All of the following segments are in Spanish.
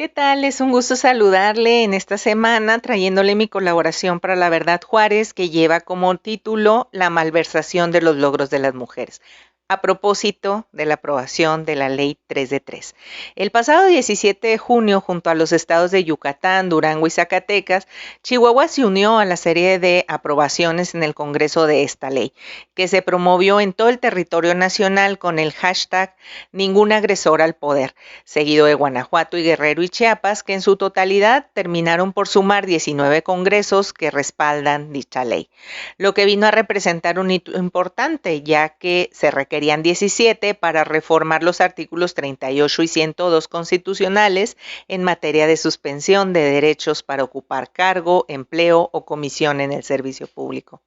¿Qué tal? Es un gusto saludarle en esta semana trayéndole mi colaboración para La Verdad Juárez, que lleva como título La malversación de los logros de las mujeres, a propósito de la aprobación de la Ley 3 de 3. El pasado 17 de junio, junto a los estados de Yucatán, Durango y Zacatecas, Chihuahua se unió a la serie de aprobaciones en el Congreso de esta ley, que se promovió en todo el territorio nacional con el hashtag Ningún agresor al poder, seguido de Guanajuato y Guerrero y Chiapas, que en su totalidad terminaron por sumar 19 congresos que respaldan dicha ley, lo que vino a representar un hito importante, ya que se requerían 17 para reformar los artículos 38 y 102 constitucionales en materia de suspensión de derechos para ocupar cargo, empleo o comisión en el servicio público.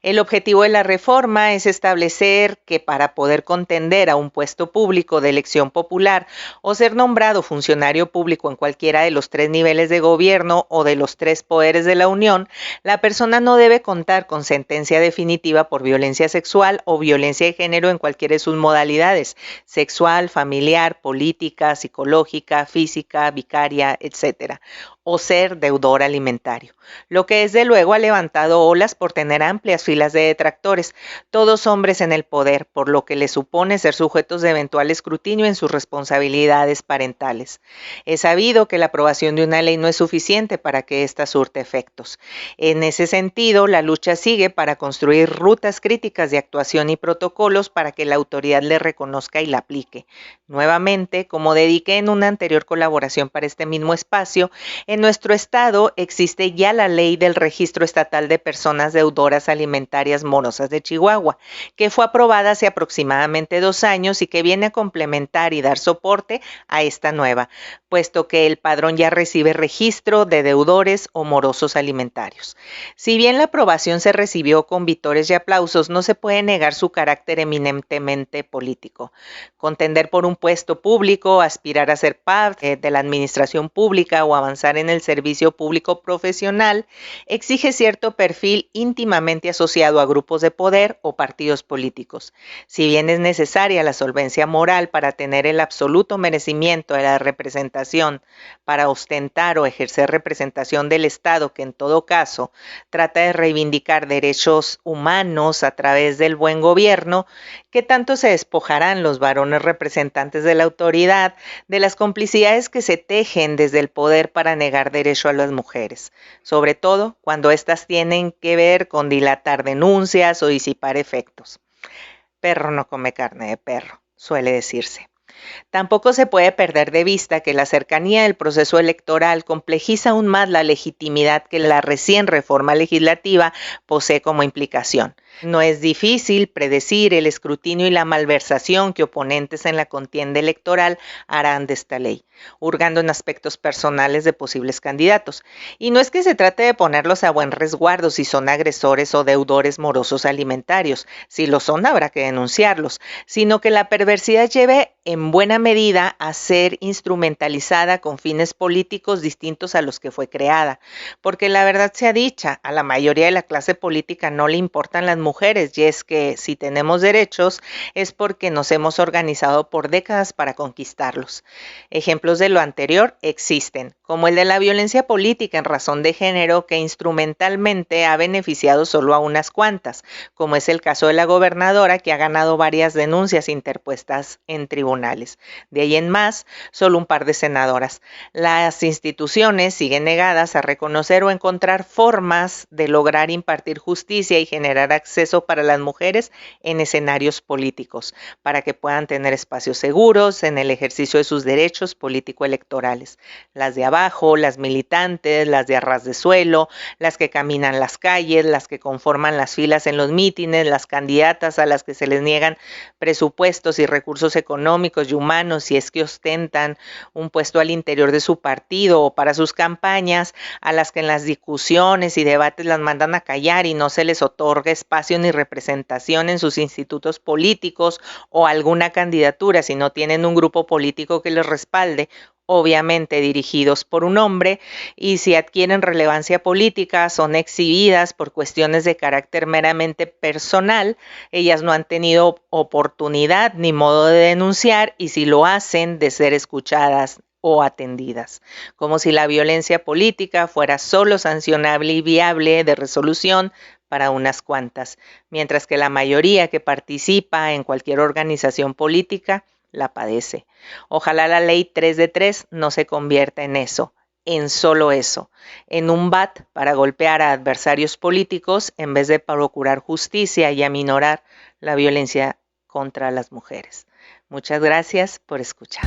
El objetivo de la reforma es establecer que para poder contender a un puesto público de elección popular o ser nombrado funcionario público en cualquiera de los 3 niveles de gobierno o de los 3 poderes de la Unión, la persona no debe contar con sentencia definitiva por violencia sexual o violencia de género en cualquiera de sus modalidades: sexual, familiar, política, psicológica, física, vicaria, etcétera, o ser deudor alimentario, lo que desde luego ha levantado olas por tener amplias filas de detractores, todos hombres en el poder, por lo que les supone ser sujetos de eventual escrutinio en sus responsabilidades parentales. Es sabido que la aprobación de una ley no es suficiente para que ésta surte efectos. En ese sentido, la lucha sigue para construir rutas críticas de actuación y protocolos para que la autoridad le reconozca y la aplique. Nuevamente, como dediqué en una anterior colaboración para este mismo espacio, en nuestro estado existe ya la Ley del Registro Estatal de Personas Deudoras Alimentarias Morosas de Chihuahua, que fue aprobada hace aproximadamente 2 años y que viene a complementar y dar soporte a esta nueva, puesto que el padrón ya recibe registro de deudores o morosos alimentarios. Si bien la aprobación se recibió con vítores y aplausos, no se puede negar su carácter eminentemente político. Contender por un puesto público, aspirar a ser parte de la administración pública o avanzar en el servicio público profesional exige cierto perfil íntimamente asociado a grupos de poder o partidos políticos. Si bien es necesaria la solvencia moral para tener el absoluto merecimiento de la representación, para ostentar o ejercer representación del Estado, que en todo caso trata de reivindicar derechos humanos a través del buen gobierno, ¿qué tanto se despojarán los varones representantes de la autoridad de las complicidades que se tejen desde el poder para negar derecho a las mujeres, sobre todo cuando éstas tienen que ver con dilatar denuncias o disipar efectos? Perro no come carne de perro, suele decirse. Tampoco se puede perder de vista que la cercanía del proceso electoral complejiza aún más la legitimidad que la recién reforma legislativa posee como implicación. No es difícil predecir el escrutinio y la malversación que oponentes en la contienda electoral harán de esta ley, hurgando en aspectos personales de posibles candidatos. Y no es que se trate de ponerlos a buen resguardo si son agresores o deudores morosos alimentarios. Si lo son, habrá que denunciarlos, sino que la perversidad lleve en buena medida a ser instrumentalizada con fines políticos distintos a los que fue creada. Porque la verdad sea dicha, a la mayoría de la clase política no le importan las mujeres, y es que si tenemos derechos es porque nos hemos organizado por décadas para conquistarlos. Ejemplos de lo anterior existen, como el de la violencia política en razón de género, que instrumentalmente ha beneficiado solo a unas cuantas, como es el caso de la gobernadora, que ha ganado varias denuncias interpuestas en tribunales. De ahí en más, solo un par de senadoras. Las instituciones siguen negadas a reconocer o encontrar formas de lograr impartir justicia y generar acceso para las mujeres en escenarios políticos, para que puedan tener espacios seguros en el ejercicio de sus derechos político-electorales. Las de abajo, las militantes, las de a ras de suelo, las que caminan las calles, las que conforman las filas en los mítines, las candidatas a las que se les niegan presupuestos y recursos económicos y humanos si es que ostentan un puesto al interior de su partido o para sus campañas, a las que en las discusiones y debates las mandan a callar y no se les otorga espacio ni representación en sus institutos políticos o alguna candidatura si no tienen un grupo político que les respalde, obviamente dirigidos por un hombre, y si adquieren relevancia política son exhibidas por cuestiones de carácter meramente personal. Ellas no han tenido oportunidad ni modo de denunciar, y si lo hacen, de ser escuchadas o atendidas, como si la violencia política fuera solo sancionable y viable de resolución para unas cuantas, mientras que la mayoría que participa en cualquier organización política la padece. Ojalá la ley 3 de 3 no se convierta en eso, en solo eso, en un bat para golpear a adversarios políticos en vez de procurar justicia y aminorar la violencia contra las mujeres. Muchas gracias por escuchar.